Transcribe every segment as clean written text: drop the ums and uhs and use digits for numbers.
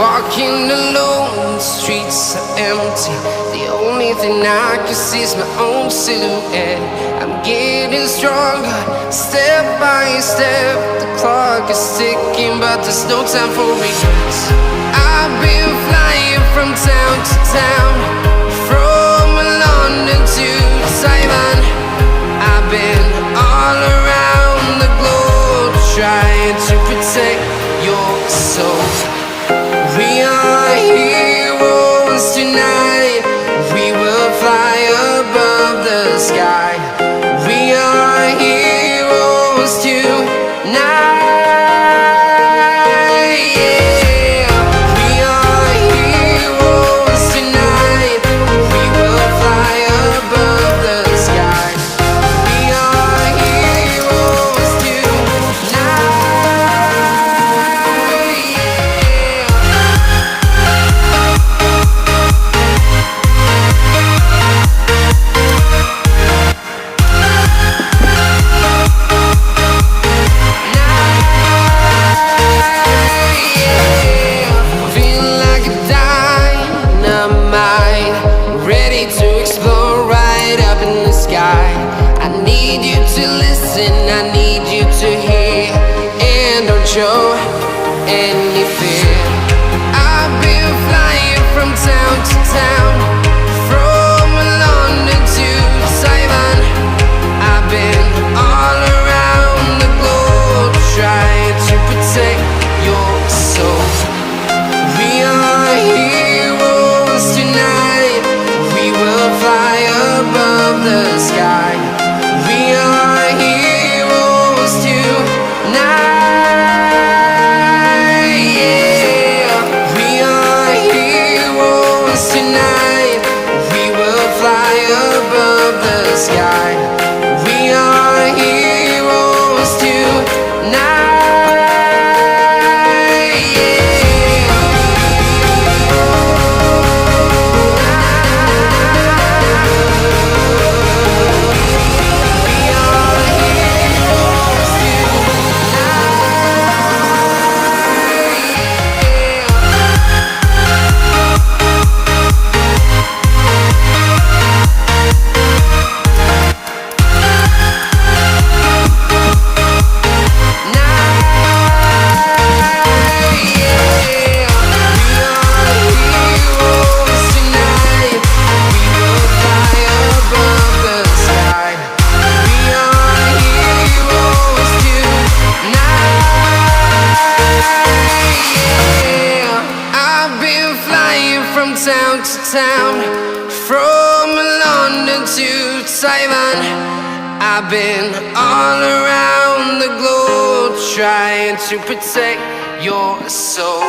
Walking alone, the streets are empty. The only thing I can see is my own silhouette. I'm getting stronger, step by step. The clock is ticking, but there's no time for regrets. I've been flying from town to town, from London to Taiwan. I've been all around the globe, trying to protect your soul. We are heroes tonight. We will fly above the sky. We are heroes tonight. Yeah. We are heroes tonight. We will fly above the sky. We are heroes tonight. I need you to hear, and don't show any fear. I've been flying from town to town, from London to Taiwan. I've been all around the globe, trying to protect your soul. We are heroes tonight. We will fly above the sky. We are heroes tonight. Yeah. We are heroes tonight. We will fly above the sky. We are heroes tonight. Town to town, from London to Taiwan. I've been all around the globe, trying to protect your soul.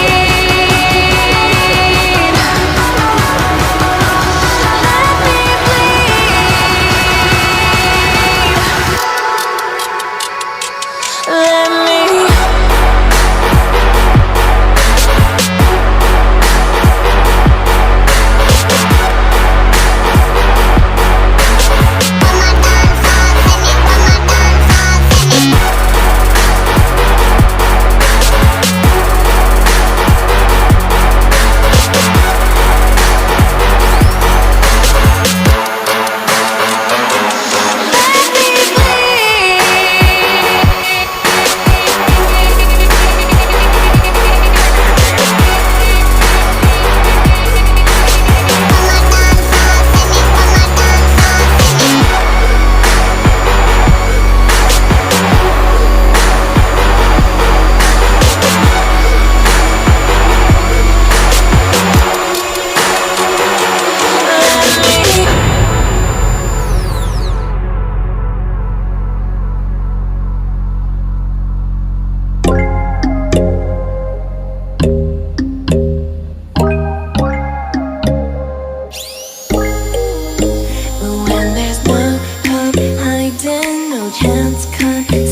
Can't conceal